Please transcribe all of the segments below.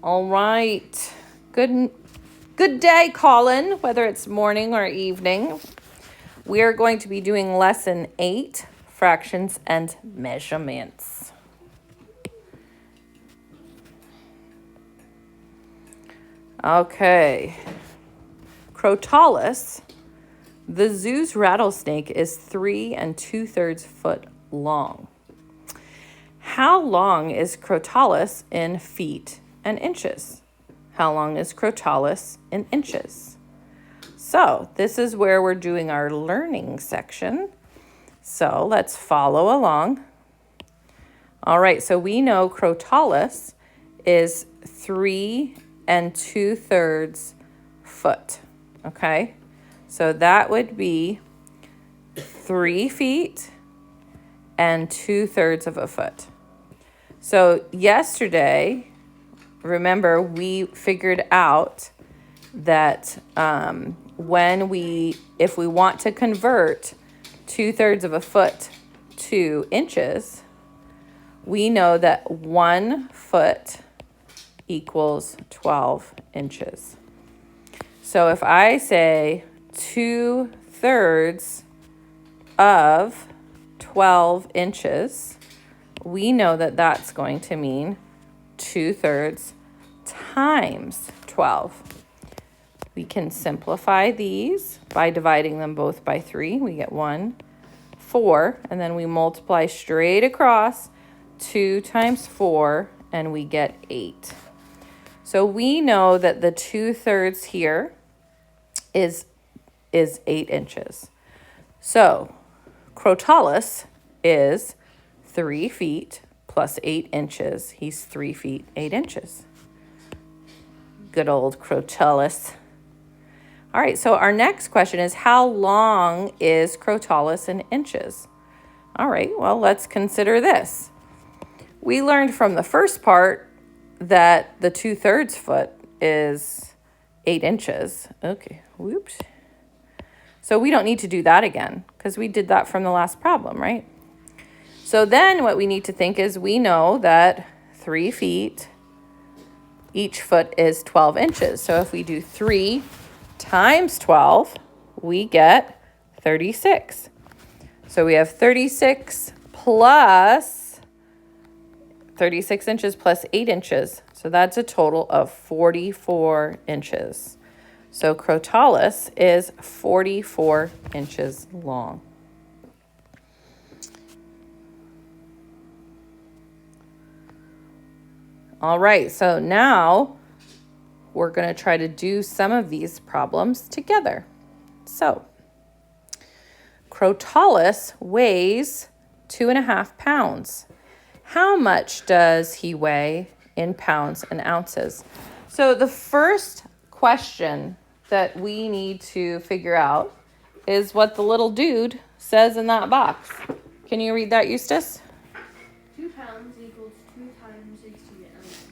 All right. Good day, Collin, whether it's morning or evening. We are going to be doing lesson 8, fractions and measurements. Okay. Crotalus, the zoo's rattlesnake, is 3 2/3 foot long. How long is Crotalus in feet and inches? How long is Crotalus in inches? So this is where we're doing our learning section. So let's follow along. All right, so we know Crotalus is 3 2/3 foot. Okay, so that would be 3 feet and 2/3 of a foot. So yesterday, remember, we figured out that if we want to convert 2/3 of a foot to inches, we know that 1 foot equals 12 inches. So if I say 2/3 of 12 inches, we know that that's going to mean 2/3 times 12. We can simplify these by dividing them both by 3. We get 1, 4, and then we multiply straight across 2 times 4, and we get 8. So we know that the 2/3 here is 8 inches. So Crotalus is 3 feet plus 8 inches. He's 3 feet, 8 inches. Good old Crotalus. All right, so our next question is, how long is Crotalus in inches? All right, well, let's consider this. We learned from the first part that the 2/3 foot is 8 inches. Okay, whoops. So we don't need to do that again because we did that from the last problem, right? So then what we need to think is, we know that 3 feet, each foot is 12 inches. So if we do 3 times 12, we get 36. So we have 36 inches plus 8 inches. So that's a total of 44 inches. So Crotalus is 44 inches long. All right, so now we're going to try to do some of these problems together. So Crotalus weighs 2.5 pounds. How much does he weigh in pounds and ounces? So the first question that we need to figure out is what the little dude says in that box. Can you read that, Eustace? 2 pounds equals 2 times 60 ounces.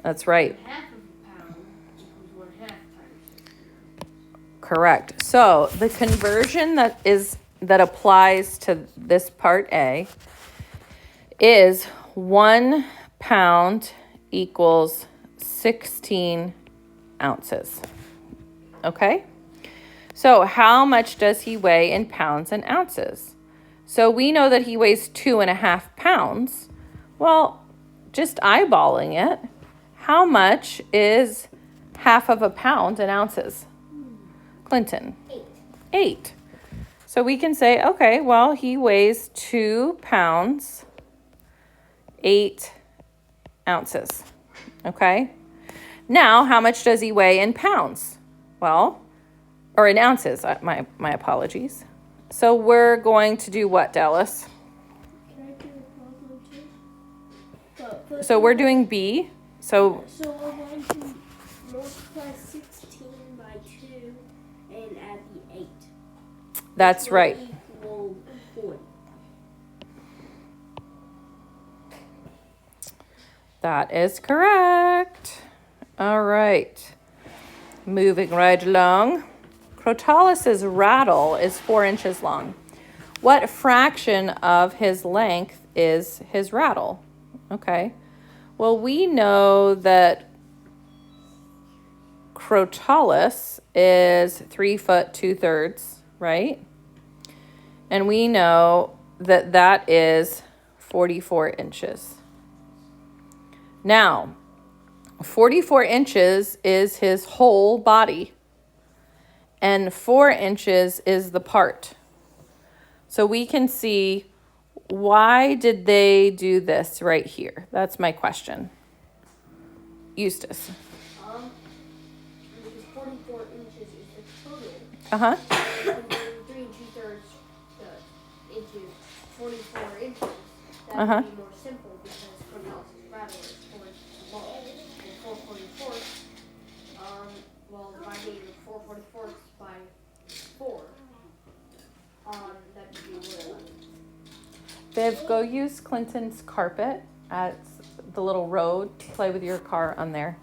That's right. Half of a pound equals 1/2 times 60 ounces. Correct. So the conversion that applies to this part A is 1 pound equals 16 ounces. Okay? So how much does he weigh in pounds and ounces? So we know that he weighs 2.5 pounds. Well, just eyeballing it, how much is half of a pound in ounces? Clinton? 8. So we can say, okay, well, he weighs 2 pounds, 8 ounces. Okay? Now, how much does he weigh in pounds? Well, or in ounces, my apologies. So we're going to do what, Dallas? Can I do a problem too? So we're doing B. So we're going to multiply 16 by 2 and add the 8. That's right. Equal 40. That is correct. All right. Moving right along. Crotalus's rattle is 4 inches long. What fraction of his length is his rattle? Okay. Well, we know that Crotalus is 3 foot 2/3, right? And we know that that is 44 inches. Now, 44 inches is his whole body, and 4 inches is the part. So we can see, why did they do this right here? That's my question. Eustace. Because 44 inches is the total. Uh-huh. And then 3 2/3 into 44 inches. That Uh-huh. would be more simple because Cornelius' rattle is 4 inches long. And 444, dividing 444 by 4, that would be what? Viv, go use Clinton's carpet at the little road to play with your car on there.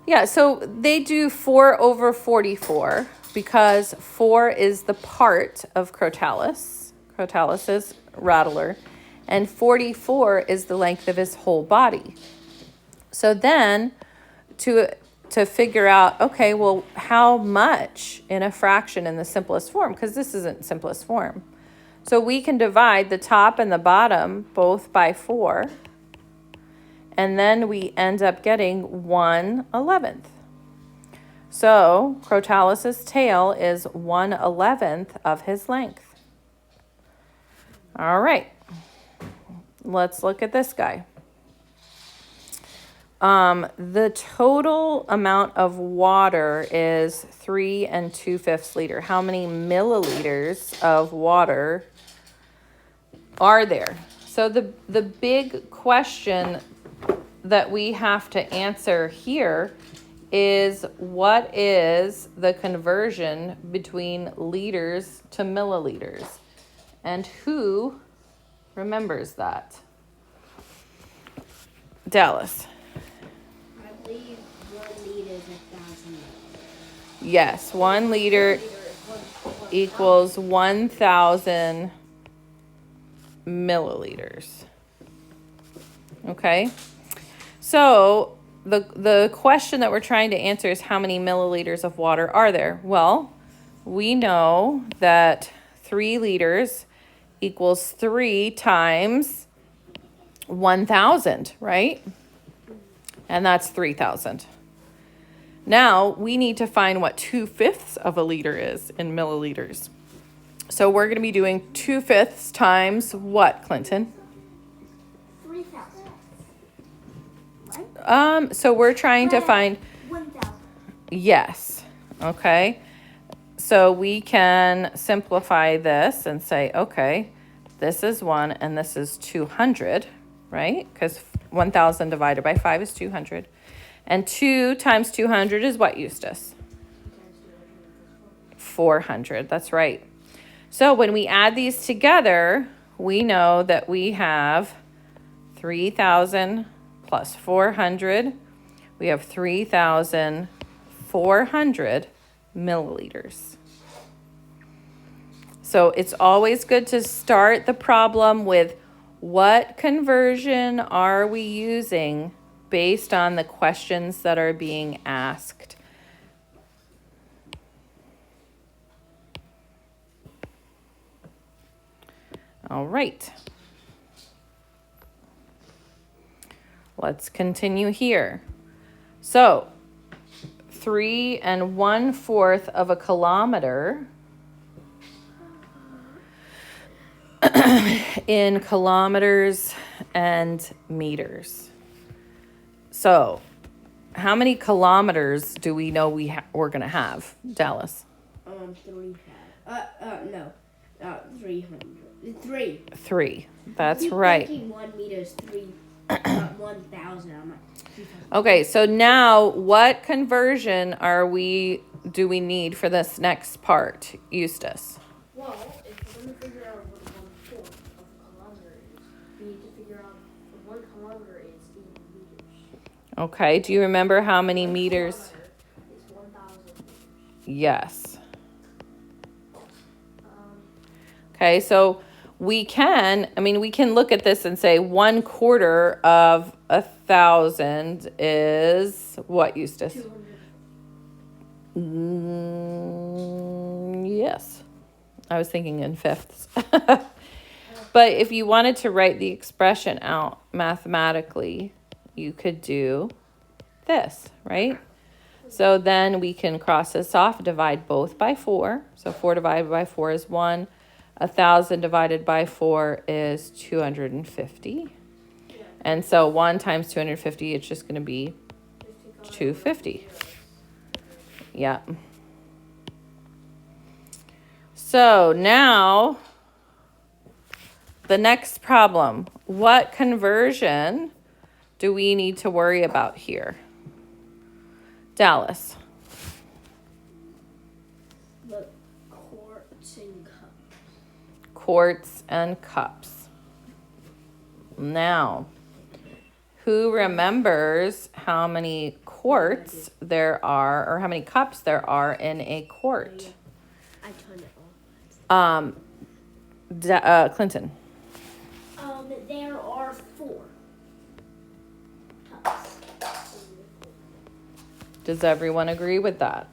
Yeah, so they do 4/44 because 4 is the part of Crotalus's rattler, and 44 is the length of his whole body. So then to figure out, okay, well, how much in a fraction in the simplest form, because this isn't simplest form. So we can divide the top and the bottom both by 4. And then we end up getting 1/11. So Crotalus's tail is 1/11 of his length. All right. Let's look at this guy. The total amount of water is 3 2/5 liters. How many milliliters of water are there? So the big question that we have to answer here is, what is the conversion between liters to milliliters? And who remembers that? Dallas. I believe 1 liter is 1,000. Yes, 1 liter equals 1,000 milliliters. Okay? So the question that we're trying to answer is, how many milliliters of water are there? Well, we know that 3 liters equals 3 times 1,000, right? And that's 3,000. Now we need to find what 2/5 of a liter is in milliliters. So we're going to be doing 2/5 times what, Clinton? 3,000. So we're trying to find 1,000. yes. Okay. So we can simplify this and say, okay, this is 1 and this is 200, right? Because 1,000 divided by 5 is 200. And 2 times 200 is what, Eustace? 400. That's right. So when we add these together, we know that we have 3,000 plus 400. We have 3,400 milliliters. So it's always good to start the problem with, what conversion are we using based on the questions that are being asked? All right. Let's continue here. So 3 1/4 of a kilometer in kilometers and meters. So how many kilometers do we know we're going to have, Dallas? 300. 3. 3. That's I keep right. thinking 1 meter is 3, 1,000. I'm like, 3,000. Okay, so now what conversion do we need for this next part, Eustace? Well, if we're going to figure out what 1/4 of a kilometer is, we need to figure out what 1 kilometer is in meters. Okay, do you remember how many 1 meters? kilometer is 1,000 meters. Yes. Okay, so we can look at this and say 1/4 of 1,000 is what, Eustace? 200. Yes. I was thinking in fifths. But if you wanted to write the expression out mathematically, you could do this, right? So then we can cross this off, divide both by 4. So 4 divided by 4 is 1. 1,000 divided by 4 is 250. And so 1 times 250, it's just going to be 250. Yeah. So now the next problem. What conversion do we need to worry about here? Dallas. The quarts and cups. Quarts and cups. Now, who remembers how many quarts there are, or how many cups there are in a quart? I turned it off. Clinton. There are 4 cups. Does everyone agree with that?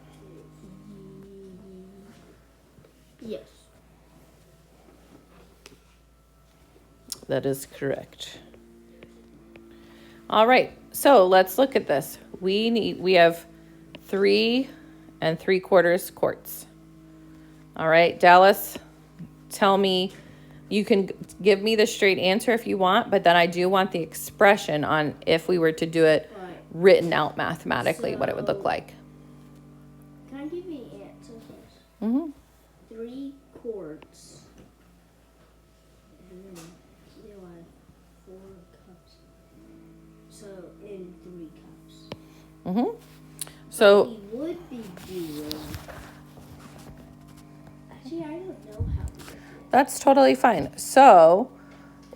Yes. That is correct. All right, so let's look at this. We have 3 3/4 quarts. All right, Dallas, tell me, you can give me the straight answer if you want, but then I do want the expression on if we were to do it written out mathematically, what it would look like. Can I give you an answer first? Mm-hmm. 3 quarts. And then there are 4 cups. So in 3 cups. Mm-hmm. So he would be doing. Actually, I don't know how to do it. that's totally fine. So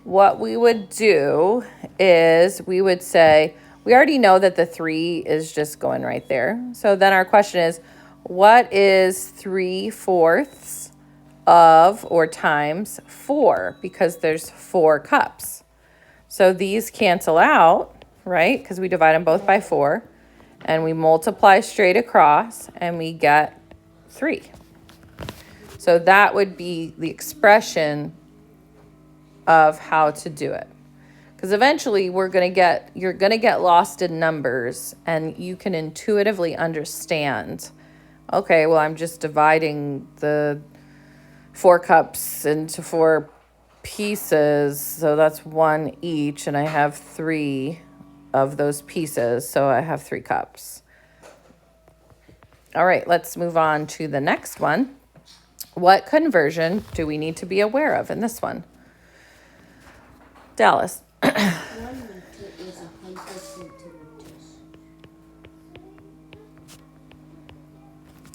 what we would do is we would say, we already know that the 3 is just going right there. So then our question is, what is 3/4 of or times 4? Because there's 4 cups. So these cancel out, right? Because we divide them both by 4. And we multiply straight across and we get 3. So that would be the expression of how to do it. Because eventually you're going to get lost in numbers and you can intuitively understand, okay, well, I'm just dividing the 4 cups into 4 pieces. So that's 1 each and I have 3 of those pieces. So I have 3 cups. All right, let's move on to the next one. What conversion do we need to be aware of in this one? Dallas. 1 liter is 100 centiliters.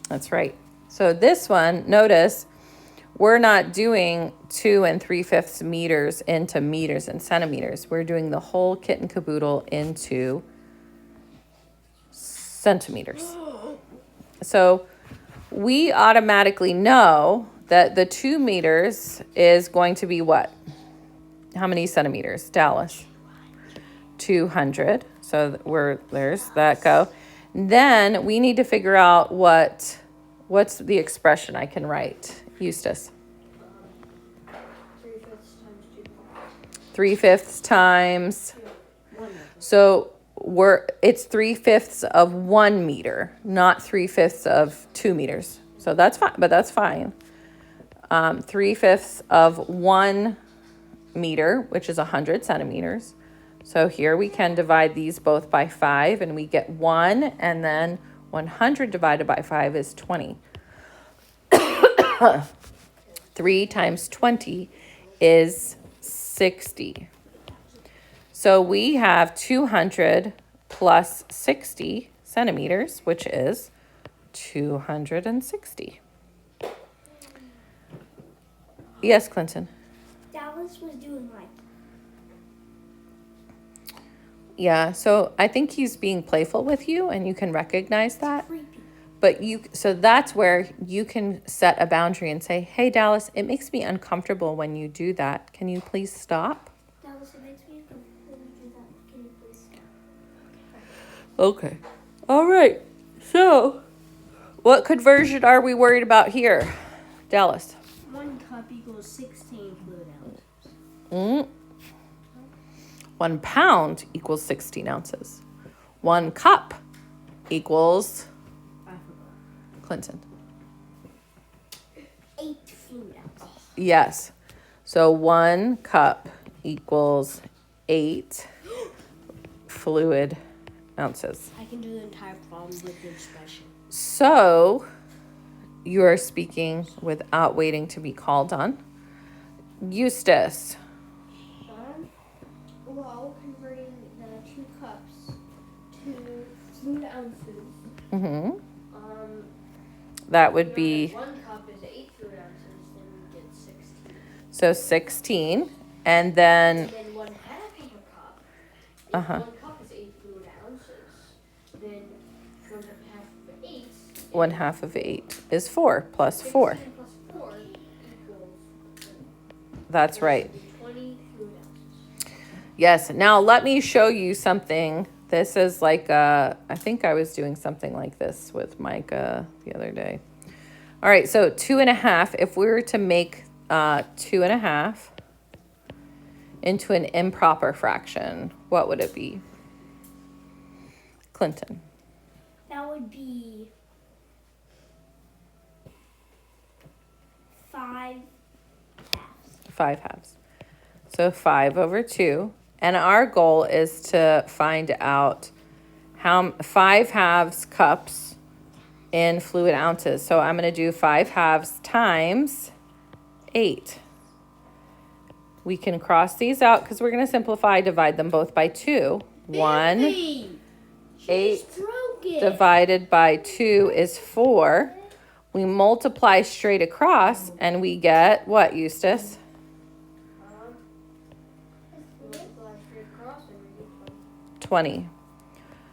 That's right. So this one, notice, we're not doing 2 3/5 meters into meters and centimeters. We're doing the whole kit and caboodle into centimeters. So we automatically know that the 2 meters is going to be what? How many centimeters, Dallas? 200. So there's that go. Then we need to figure out what's the expression I can write. Eustace. 3/5 times. So it's 3/5 of 1 meter, not 3/5 of 2 meters. So that's fine, but that's fine. 3/5 of 1 meter, which is 100 centimeters. So here we can divide these both by 5 and we get 1, and then 100 divided by 5 is 20. 3 times 20 is 60. So we have 200 plus 60 centimeters, which is 260. Yes, Clinton. Dallas was doing like. Yeah, so I think he's being playful with you and you can recognize that. But so that's where you can set a boundary and say, hey, Dallas, it makes me uncomfortable when you do that. Can you please stop? Dallas, it makes me uncomfortable when you do that. Can you please stop? Okay. All right. So What conversion are we worried about here? Dallas. 1 cup equals 16 fluid ounces. 1 pound equals 16 ounces. 1 cup equals, I forgot. Clinton. 8 fluid ounces. Yes. So 1 cup equals 8 fluid ounces. I can do the entire problem with the expression. So you are speaking without waiting to be called on. Eustace. Well, converting the 2 cups to fluid ounces. Mm-hmm. That would be, 1 cup is 8 fluid ounces, then we get 16. so 16. And And then, then 1/2 of a cup. If Uh-huh. 1 cup is 8 fluid ounces, then 1/2 of 8. 1/2 of 8 is 4 plus 4. 16 plus 4 equals. That's right. 20 fluid ounces. Yes. Now let me show you something. This is like, I think I was doing something like this with Micah the other day. All right. So 2.5, if we were to make 2.5 into an improper fraction, what would it be? Clinton. That would be 5 halves. 5 halves. So 5 over 2. And our goal is to find out how 5 halves cups in fluid ounces. So I'm going to do 5 halves times 8. We can cross these out because we're going to simplify, divide them both by 2. 1, 8 divided by 2 is 4. We multiply straight across and we get what, Eustace? Multiply straight across and we get 20.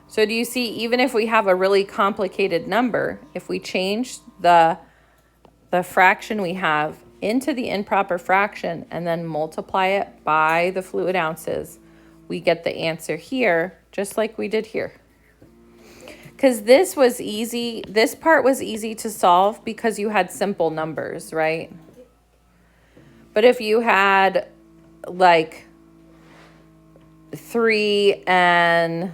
So do you see, even if we have a really complicated number, if we change the fraction we have into the improper fraction and then multiply it by the fluid ounces, we get the answer here, just like we did here. Because this was easy, this part was easy to solve because you had simple numbers, right? But if you had like 3 and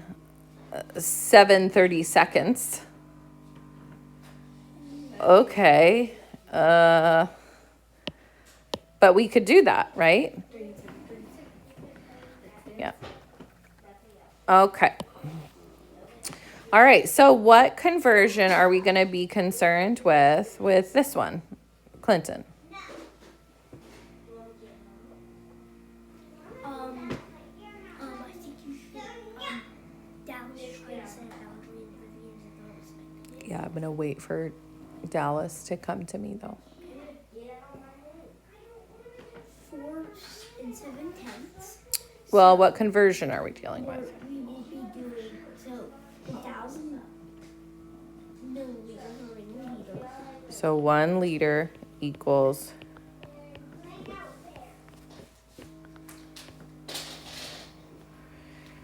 7/32, okay, but we could do that, right? Yeah. Okay. All right, so what conversion are we going to be concerned with this one, Clinton? I think you should, Dallas try to send Audrey and Vivian and those. Yeah, I'm going to wait for Dallas to come to me, though. 4 7/10. Well, what conversion are we dealing with? We will be doing, so 1,000 milliliters or a liter. So 1 liter equals,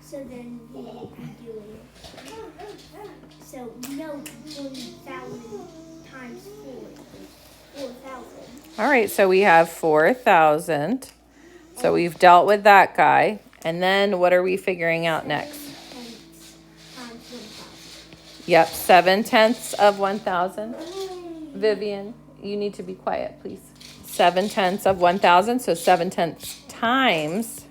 So then we will be doing, so we know 1,000 times 4 is 4,000. all right, so we have 4,000. So we've dealt with that guy. And then what are we figuring out next? Times 1,000. Yep, 7/10 of 1,000. Vivian, you need to be quiet, please. 7/10 of 1,000, so 7/10 times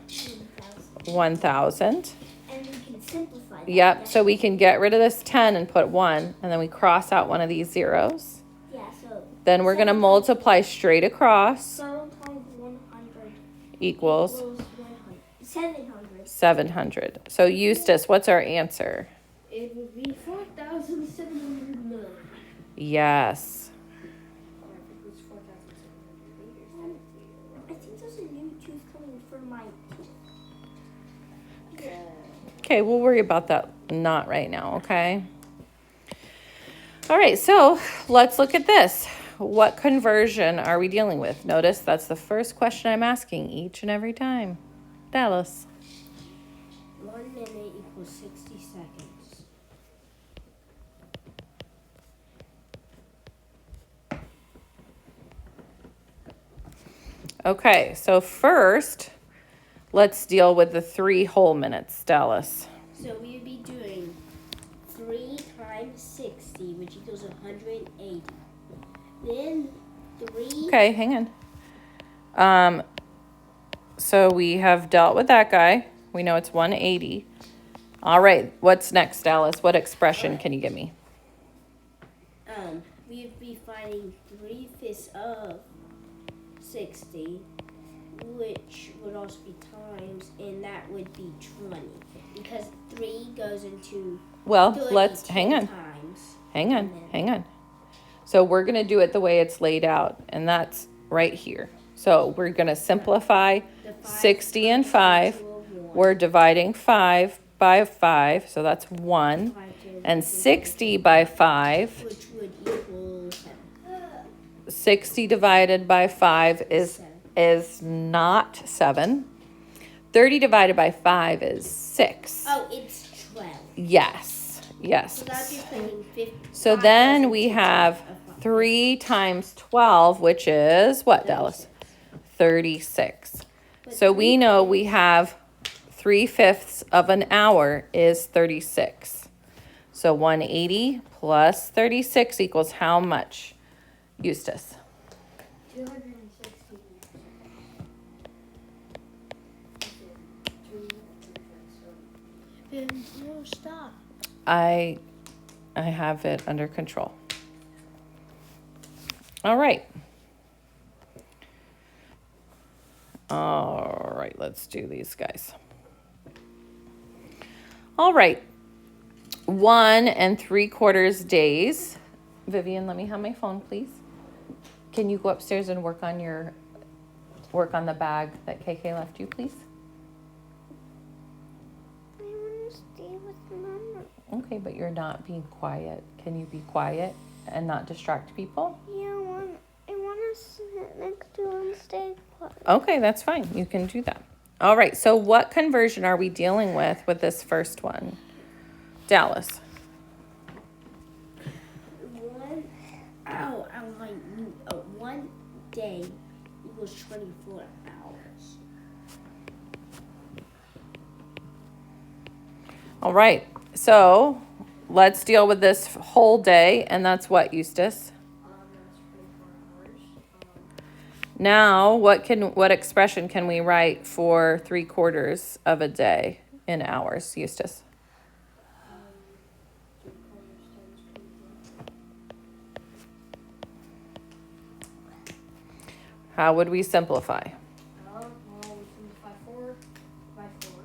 1,000. And we can simplify that. Yep, so we can get rid of this 10 and put 1, and then we cross out one of these zeros. Yeah, so Then we're going to multiply straight across, 7 times 100 equals 700. 700. So Eustace, what's our answer? It would be 4,700 milliliters. Yes. I think there's a new tooth coming for my teeth. Okay, we'll worry about that not right now, okay? All right, so let's look at this. What conversion are we dealing with? Notice that's the first question I'm asking each and every time. Dallas. 1 minute equals 60 seconds. Okay, so first, let's deal with the 3 whole minutes, Dallas. So we would be doing 3 times 60, which equals 180. Then 3. Okay, hang on. So we have dealt with that guy. We know it's 180. All right, what's next, Dallas? What expression can you give me? We would be finding 3/5 of 60, which would also be times, and that would be 20, because 3 goes into Well, 30 let's hang on. times. Hang on. So we're going to do it the way it's laid out, and that's right here. So we're going to simplify 60 and 5. We're dividing 5 by 5, so that's 1. And 60 by 5, which would equal 7. 60 divided by 5 is not 7. 30 divided by 5 is 6. Oh, it's 12. Yes. So that'd be putting 50. So then we have 3 times 12, which is what, Dallas? 36. So we know we have 3/5 of an hour is 36. So 180 plus 36 equals how much, Eustace? 260. No, stop. I have it under control. All right. All right, let's do these guys. All right. 1 3/4 days. Vivian, let me have my phone, please. Can you go upstairs and work on the bag that KK left you, please? I want to stay with Mama. Okay, but you're not being quiet. Can you be quiet and not distract people? Yeah, I want to sit next to him and stay quiet. Okay, that's fine. You can do that. All right, so what conversion are we dealing with this first one? Dallas. 1 day equals 24 hours. All right, so let's deal with this whole day, and that's what, Eustace? That's 24 hours. Now, what expression can we write for 3/4 of a day in hours, Eustace? 3/4 times 24. How would we simplify? Well, we simplify 4 by 4.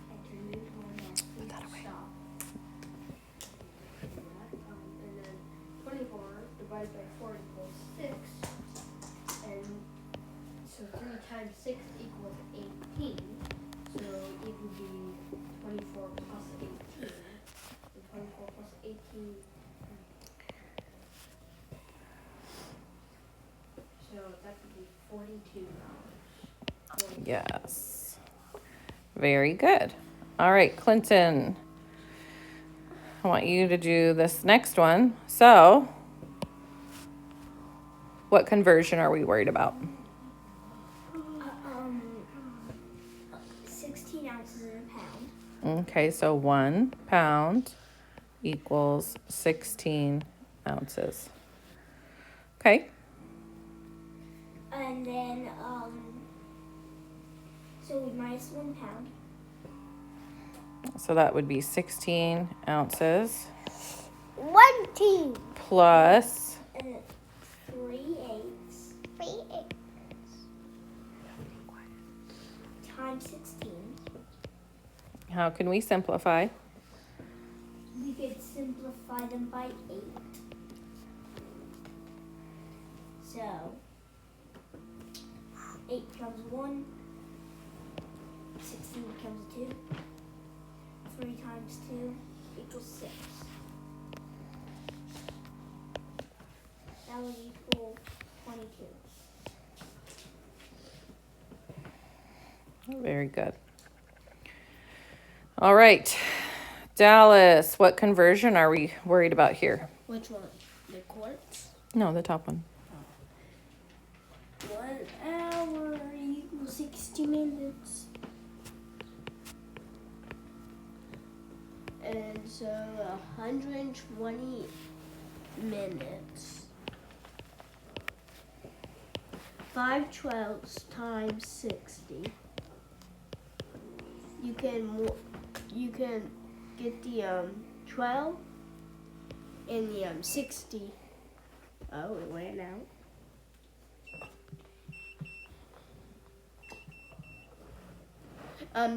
And turn it into stop. And then 24 divided by 4 equals 6. And so 3 times 6 equals 18. So it would be 24 plus 18. And 24 plus 18. So that would be 42 hours. Yes. Very good. All right, Clinton. I want you to do this next one. So, what conversion are we worried about? 16 ounces in a pound. Okay, so 1 pound equals 16 ounces. Okay. And then, so we minus 1 pound. So that would be 16 ounces 20. plus, And 3/8. 3/8. Times 16. how can we simplify? We could simplify them by 8. So 8 becomes 1. 16 becomes 2. 3 times 2 equals 6. That would equal 22. Very good. All right. Dallas, what conversion are we worried about here? Which one? The quarts? No, the top one. 1 An hour equals 60 minutes. And so 120 minutes. 5 12s times 60. You can get the 12 and the 60. Oh, it ran out.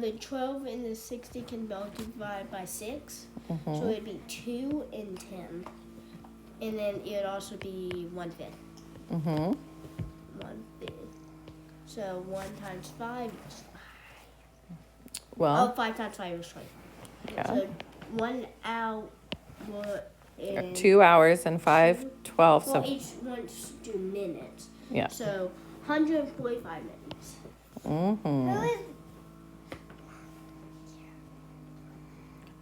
The 12 and the 60 can multiply by 6. So it'd be 2 and 10. And then it'd also be 1/5. 1/5. So 1 times 5 is 5. Well, 5 times 5 is 20. yeah. So 1 hour and 2 hours and 5 12. well, So each one's do minutes. yeah. So 145 minutes. Mm-hmm. Who is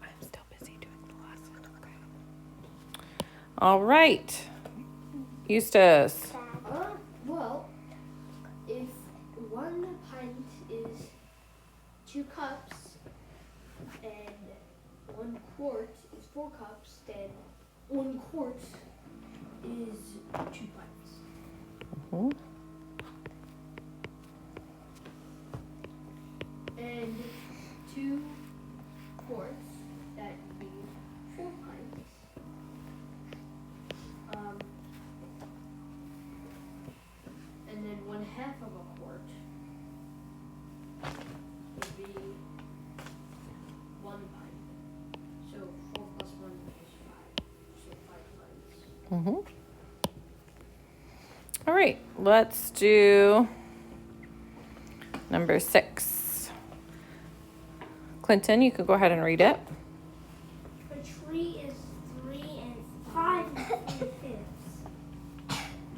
I'm still busy doing the lesson. Okay. All right. Eustace. Well, if 1 pint is 2 cups and 1 quart is 4 cups, then 1 quart is 2 pints. Mhm. And 2 quarts, that would be 4 pints. And then 1/2 of a quart would be 1 pint. So 4 plus 1 is 5. So 5 pints. Mm-hmm. All right. Let's do number 6. Clinton, you could go ahead and read it. a tree is 3 and 5 3/5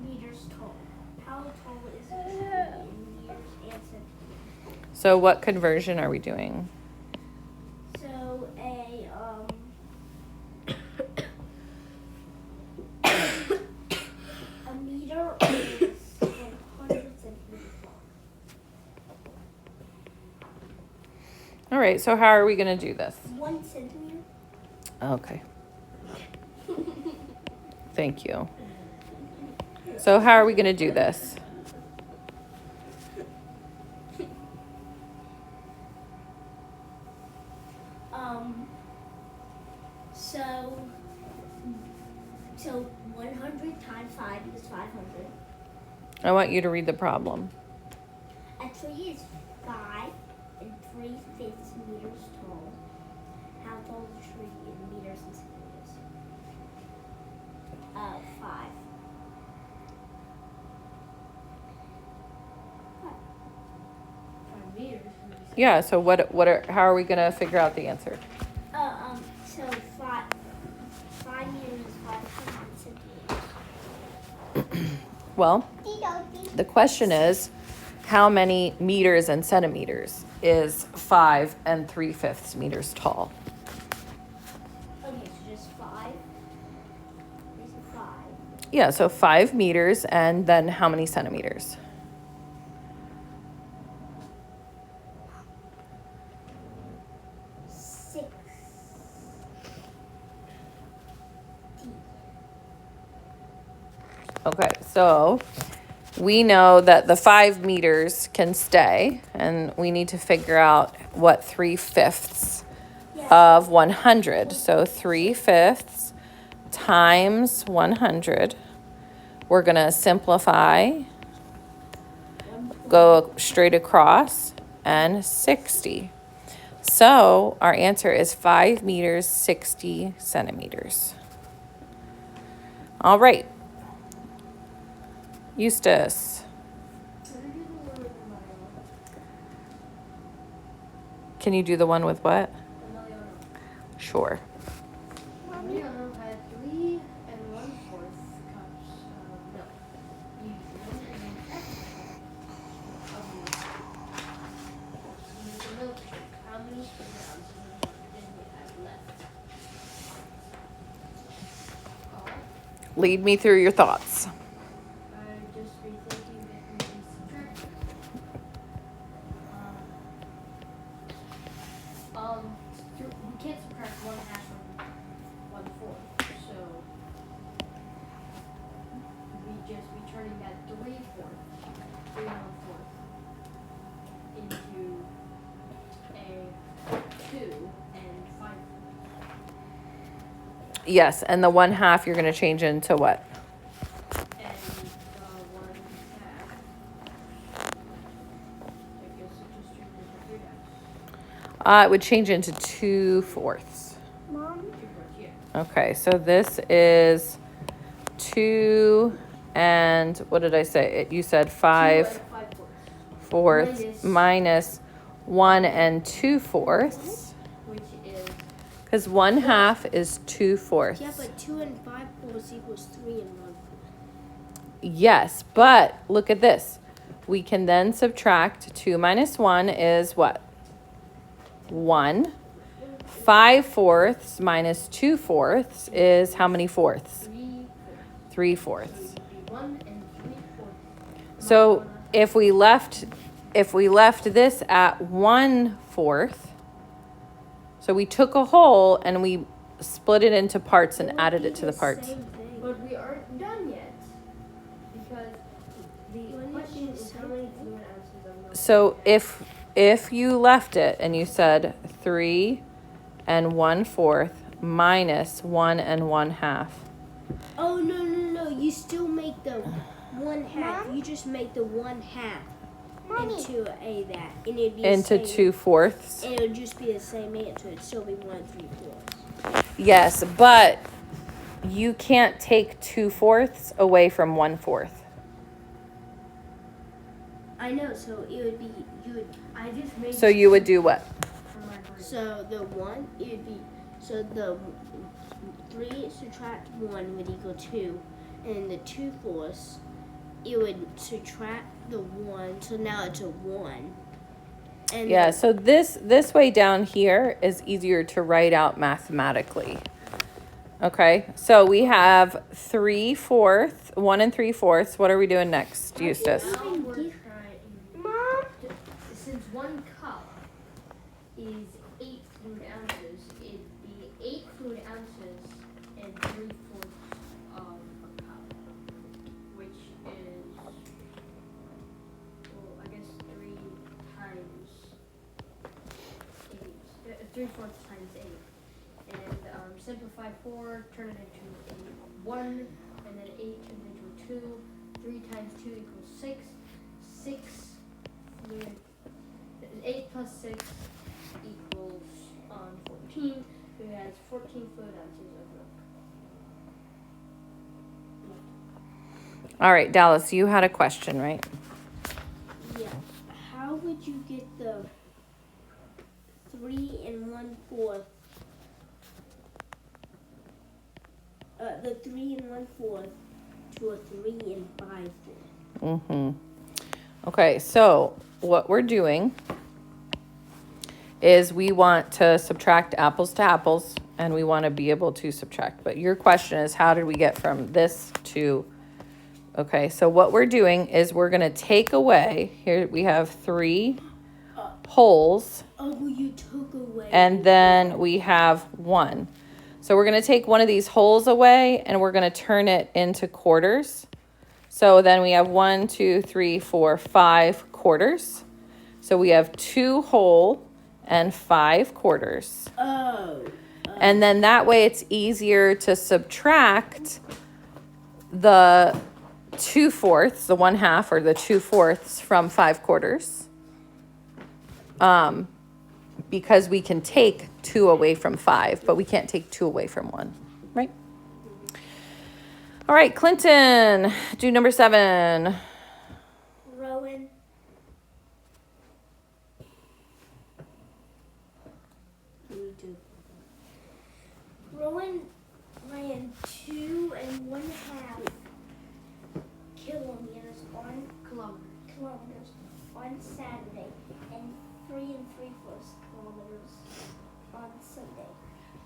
meters tall. How tall is a tree in meters and centimeters? So what conversion are we doing? So a meter is 100 centimeters long. All right. So how are we going to do this? 1 centimeter. Okay. Thank you. So how are we going to do this? So 100 times 5 is 500. I want you to read the problem. A tree is 5 and 3/5 meters tall. How tall is a tree in meters and centimeters? 5. 5 meters. Yeah. So how are we going to figure out the answer? So 5 meters is 500 centimeters. Well, the question is, how many meters and centimeters is 5 3/5 meters tall? Okay, so just 5. This is 5. Yeah, so 5 meters, and then how many centimeters? 6. Okay, so we know that the 5 meters can stay, and we need to figure out what 3/5 of 100. So 3/5 times 100. We're going to simplify, go straight across, and 60. So our answer is 5 meters, 60 centimeters. All right. Eustace, can you do the one with what? Sure. Mariano had 3 1/4 cups of milk. Use 1 1/2 cup of milk. To make a milkshake. How many grams of milk did he have left? Lead me through your thoughts. Just rethinking it and subtract 1/2 from 1/4. So we just be turning that 3/4 into a 2 and 5. Yes, and the 1/2 you're going to change into what? And 1/2. I guess it just turned into 3/2. It would change into 2/4. Mom? 2/4, yeah. Okay, so this is 2 and what did I say? You said 5 2 and fourths minus 1 and 2/4. which is Because 1/2 is 2/4. Yeah, but 2 and 5/4 equals 3 and 1/4. Yes, but look at this. We can then subtract 2 minus 1 is what? 1. 5/4 minus 2/4 is how many fourths? 3/4. 3/4. So it would be 1 and 3/4. So if we left this at 1/4, so we took a whole and we split it into parts and added it to the parts. Same thing. But we aren't done yet. Because the question is how many fluid ounces of milk. So if you left it and you said 3 and 1/4 minus 1 and 1/2. Oh, no. You still make the 1/2. Mom? You just make the 1/2 Mommy. into that. And it'd be the Into same, 2/4. And it would just be the same answer. It'd still be 1 3/4. Yes, but you can't take 2/4 away from 1/4. I know, so it would be, I just made So you would do what? for my brain. so the 1, it would be, so the 3 subtract 1 would equal 2. And the 2/4, it would subtract the 1, so now it's a 1. And Yeah, so this way down here is easier to write out mathematically. Okay, so we have 3/4, 1 and 3/4. What are we doing next, Eustace? Now we're trying. Mom? Since 1 cup is 8 fluid ounces, it'd be 8 fluid ounces and 3/4 of a cup, which is, well, I guess 3 times 8, 3/4 times 8. And simplify 4, turn it into a 1, and then 8 turns into a 2. 3 times 2 equals 6. 6 fluid 8 plus 6 equals 14. So it has 14 fluid ounces of milk. All right, Dallas, you had a question, right? Yeah. How would you get the 3 and 1/4? The 3 and 1/4 to a 3 and 5/4. Mm-hmm. Okay, so what we're doing is we want to subtract apples to apples, and we want to be able to subtract. But your question is, how did we get from this to... Okay, so what we're doing is we're going to take away... Here we have 3 wholes, Oh, you took away. and then we have 1. So we're going to take one of these wholes away, and we're going to turn it into quarters. So then we have 1, 2, 3, 4, 5 quarters. So we have 2 whole and 5 quarters. Oh. And then that way it's easier to subtract the 2/4, the 1/2 or the 2/4 from 5 quarters. Because we can take 2 away from 5, but we can't take 2 away from 1, right? All right, Clinton, do number 7. Rowan. Rowan ran 2 1/2 kilometers on kilometers on Saturday and 3 3/4 kilometers on Sunday.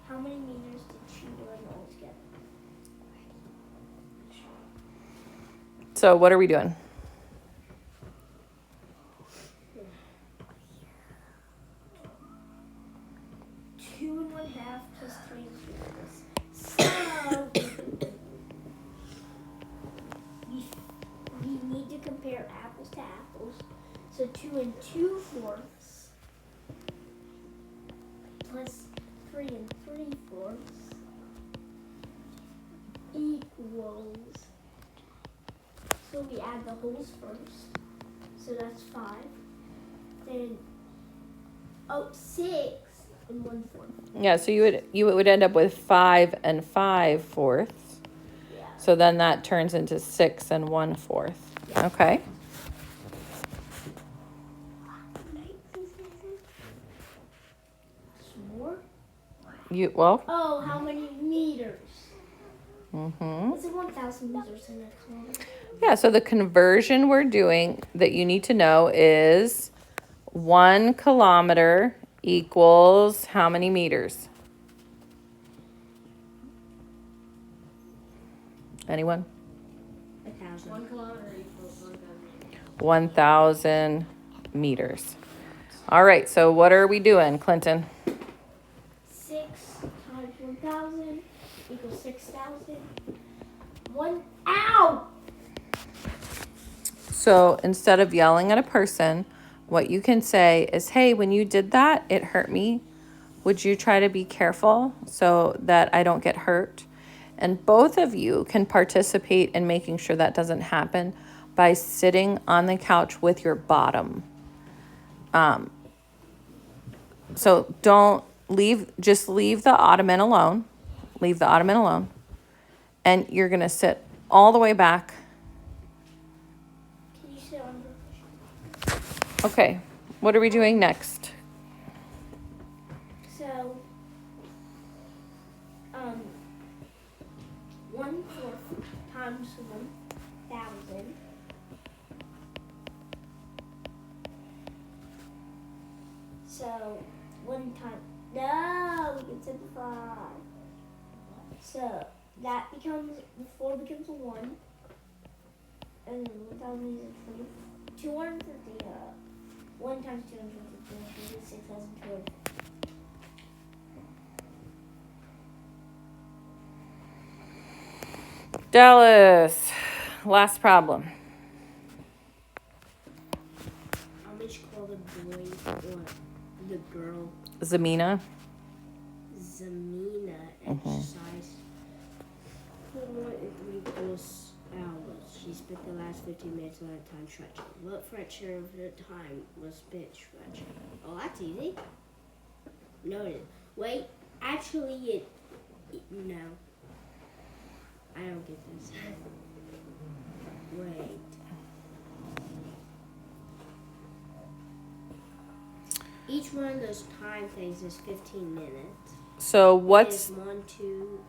How many meters did she run altogether? So what are we doing? 2.5 plus 3 4. So we need to compare apples to apples. So 2 2/4 plus 3 3/4 equals. So we add the wholes first. So that's 5. Then 6 1/4. Yeah, so you would end up with 5 5/4. Yeah. So then that turns into 6 1/4. Yeah. Okay. More? Well. Oh, how many meters? Mm-hmm. Is it 1,000 meters in a kilometer? Yeah, so the conversion we're doing that you need to know is 1 kilometer equals how many meters? Anyone? 1,000. 1 kilometer equals 1,000. 1,000 meters. All right, so what are we doing, Clinton? 6 times 1,000 equals 6,000. Ow! So instead of yelling at a person, what you can say is, hey, when you did that, it hurt me. Would you try to be careful so that I don't get hurt? And both of you can participate in making sure that doesn't happen by sitting on the couch with your bottom. So don't leave, just leave the ottoman alone. Leave the ottoman alone. And you're going to sit all the way back. Can you sit on the cushion? Okay, what are we doing next? So, 1/4 times 1,000. So, 1 time. No, we can simplify. So, that becomes, 4 becomes a 1. And 1,000 is a 20. 250. 1 times 250 is 6,250. Dallas, last problem. How much call the boy or the girl Zamina. Zamina exercise 4 hours? She spent the last 15 minutes of that time stretching. What fraction of the time was spent stretching? Oh, that's easy. Noted. Wait, actually, no. I don't get this. Wait. Each one of those time things is 15 minutes. So It what's, is 1, 2,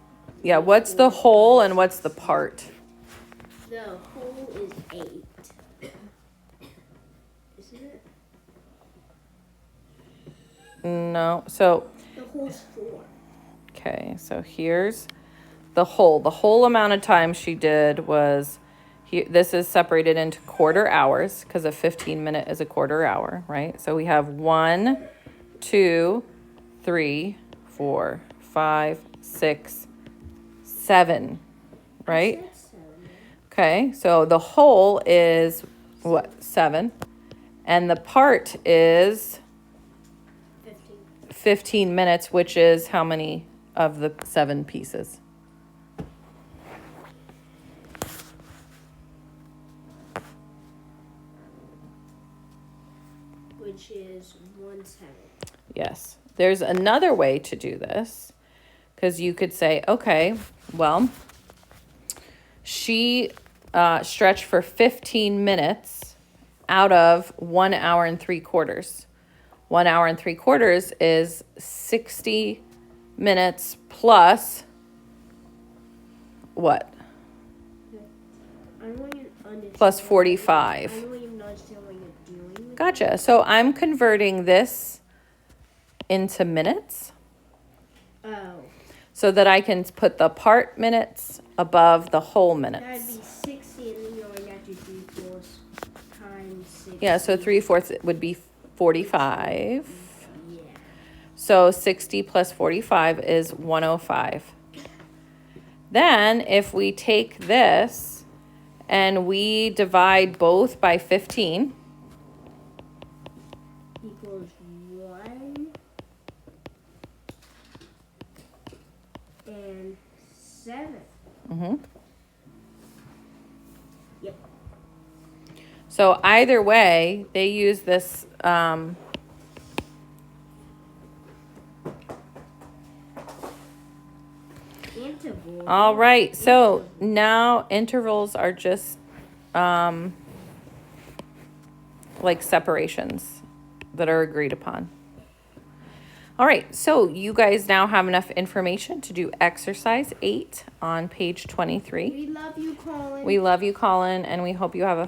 yeah, what's the 4, whole 5, and what's the 6, part? The whole is 8. Isn't it? No, so, The whole's 4. okay, so here's the whole. The whole amount of time she did was, this is separated into quarter hours because a 15-minute is a quarter hour, right? So we have 1, 2, 3, 4, 5, 6, 7, right? That's 7. Okay, so the whole is what, 7? And the part is 15. 15 minutes, which is how many of the 7 pieces? Which is 1/7. Yes. There's another way to do this because you could say, okay, well, she stretched for 15 minutes out of 1 hour and 3/4. 1 hour and 3/4 is 60 minutes plus what? I don't want you to understand. Plus 45. I don't want you to understand what you're doing. With Gotcha. So I'm converting this into minutes Oh, so that I can put the part minutes above the whole that'd minutes. be 60, and then you only have to do 3/4 times 60. Yeah, so 3/4 would be 45. Yeah. So 60 plus 45 is 105. Then if we take this and we divide both by 15, equals 1 and 7. mhm. Yep. So either way, they use this Interval. all right. So now intervals are just like separations that are agreed upon. All right, so you guys now have enough information to do exercise 8 on page 23. We love you, Collin. We love you, Colin, and we hope you have a